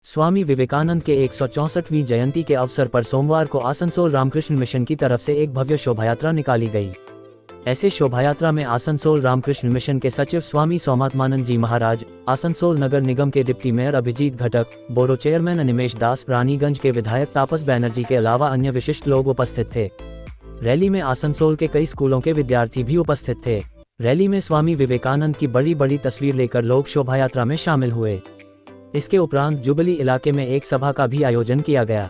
स्वामी विवेकानंद के 164वीं जयंती के अवसर पर सोमवार को आसनसोल रामकृष्ण मिशन की तरफ से एक भव्य शोभायात्रा निकाली गई। ऐसे शोभायात्रा में आसनसोल रामकृष्ण मिशन के सचिव स्वामी सौमात्मानंद जी महाराज, आसनसोल नगर निगम के डिप्टी मेयर अभिजीत घटक, बोरो चेयरमैन अनिमेश दास, रानीगंज के विधायक तापस बैनर्जी के अलावा अन्य विशिष्ट लोग उपस्थित थे। रैली में आसनसोल के कई स्कूलों के विद्यार्थी भी उपस्थित थे। रैली में स्वामी विवेकानंद की बड़ी बड़ी तस्वीर लेकर लोग शोभायात्रा में शामिल हुए। इसके उपरांत जुबली इलाके में एक सभा का भी आयोजन किया गया।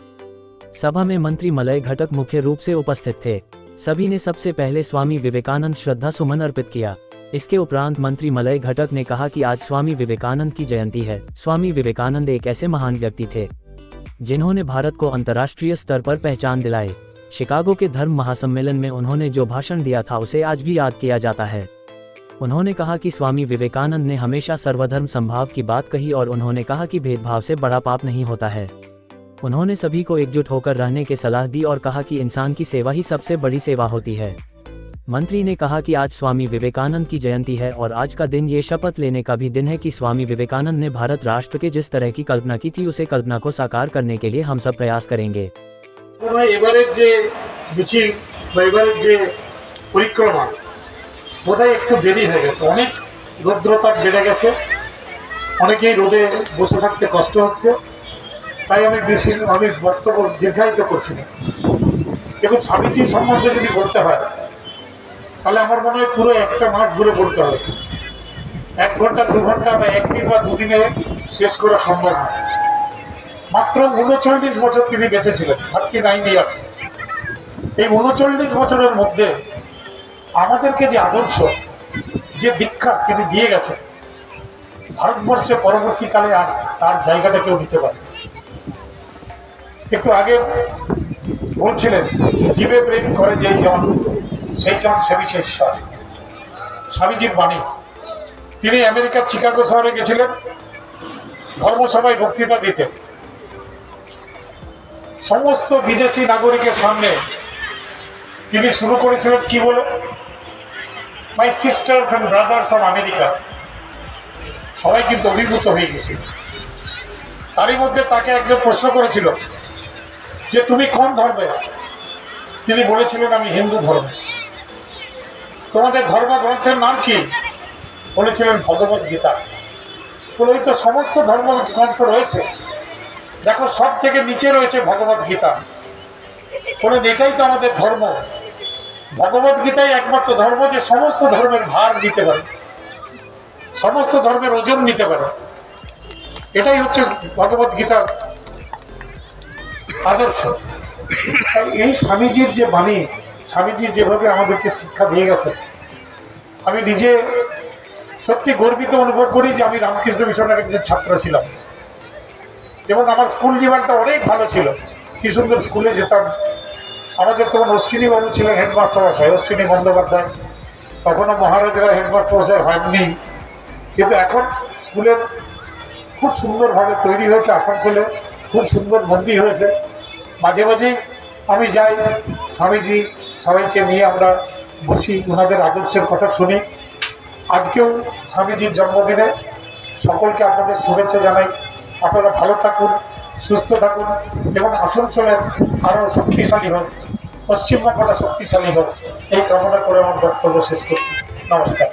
सभा में मंत्री मलय घटक मुख्य रूप से उपस्थित थे। सभी ने सबसे पहले स्वामी विवेकानंद श्रद्धा सुमन अर्पित किया। इसके उपरांत मंत्री मलय घटक ने कहा कि आज स्वामी विवेकानंद की जयंती है। स्वामी विवेकानंद एक ऐसे महान व्यक्ति थे जिन्होंने भारत को अंतर्राष्ट्रीय स्तर पर पहचान दिलाई। शिकागो के धर्म महासम्मेलन में उन्होंने जो भाषण दिया था उसे आज भी याद किया जाता है। उन्होंने कहा कि स्वामी विवेकानंद ने हमेशा सर्वधर्म समभाव की बात कही और उन्होंने कहा कि भेदभाव से बड़ा पाप नहीं होता है। उन्होंने सभी को एकजुट होकर रहने की सलाह दी और कहा कि इंसान की सेवा ही सबसे बड़ी सेवा होती है। मंत्री ने कहा कि आज स्वामी विवेकानंद की जयंती है और आज का दिन ये शपथ लेने का भी दिन है कि स्वामी विवेकानंद ने भारत राष्ट्र के जिस तरह की कल्पना की थी उसे कल्पना को साकार करने के लिए हम सब प्रयास करेंगे। বোধহয় একটু দেরি হয়ে গেছে, অনেক রৌদ্রতাপ বেড়ে গেছে, অনেকেই রোদে বসে থাকতে কষ্ট হচ্ছে, তাই আমি বক্তব্য দীর্ঘায়িত করছি না। দেখুন, স্বামীজি সম্বন্ধে যদি বলতে হয় তাহলে আমার মনে হয় পুরো একটা মাস ধরে বলতে হবে। 1 ঘন্টা 2 ঘন্টা বা একদিন বা দুদিনে শেষ করা সম্ভব না। মাত্র 39 বছর তিনি বেঁচে ছিলেন, 39 ইয়ার্স। এই 39 বছরের মধ্যে আমাদেরকে যে আদর্শ, যে দীক্ষা তিনি দিয়ে গেছেন, ভারতবর্ষে পরবর্তীকালে আর তার জায়গাটা কেউ নিতে পারে। একটু আগে বলছিলেন, জীবে প্রেম করে যেই জন সেই জন সেবিছে ঈশ্বর। স্বামীজির বাণী। তিনি আমেরিকার চিকাগো শহরে গেছিলেন ধর্মসভায় বক্তৃতা দিতে। সমস্ত বিদেশি নাগরিকের সামনে তিনি শুরু করেছিলেন কি বলে, my sisters and brothers of America. সবাই কিন্তু অভিভূত হয়ে গেছিল। তারই মধ্যে তাকে একজন প্রশ্ন করেছিল যে তুমি কোন ধর্মের? তিনি বলেছিলেন আমি হিন্দু ধর্ম। তোমাদের ধর্মগ্রন্থের নাম কি? বলেছিলেন ভগবত গীতা। বলে ওই তো সমস্ত ধর্মগ্রন্থ রয়েছে, দেখো সব থেকে নিচে রয়েছে ভগবত গীতা। বলে এটাই তো আমাদের ধর্ম। ভগবত গীতাই একমাত্র ধর্ম যে সমস্ত ধর্মের ভার নিতে পারে, সমস্ত ধর্মের ওজন নিতে পারে। এটাই হচ্ছে ভগবত গীতার আদর্শ। এই স্বামীজির যে বাণী, স্বামীজি যেভাবে আমাদেরকে শিক্ষা দিয়ে গেছে, আমি নিজে সত্যি গর্বিত অনুভব করি যে আমি রামকৃষ্ণ মিশনের একজন ছাত্র ছিলাম এবং আমার স্কুল জীবনটা অনেক ভালো ছিল। কি সুন্দর স্কুলে যেতাম। আমাদের তখন অশ্বিনী বাবু ছিলেন হেডমাস্টার মশাই, অশ্বিনী বন্দ্যোপাধ্যায়। তখনও মহারাজরা হেডমাস্টার মশাই হয়নি, কিন্তু এখন স্কুলের খুব সুন্দরভাবে তৈরি হয়েছে। আসানসোলে খুব সুন্দর মন্দির হয়েছে। মাঝে মাঝেই আমি যাই, স্বামীজি সবাইকে নিয়ে আমরা বসি, ওনাদের আদর্শের কথা শুনি। আজকেও স্বামীজির জন্মদিনে সকলকে আপনাদের শুভেচ্ছা জানাই। আপনারা ভালো থাকুন, সুস্থ থাকুন এবং আসানসোলের আরও শক্তিশালী হোক, পশ্চিমবঙ্গটা শক্তিশালী হোক, এই কামনা করে আমার বক্তব্য শেষ করছি। নমস্কার।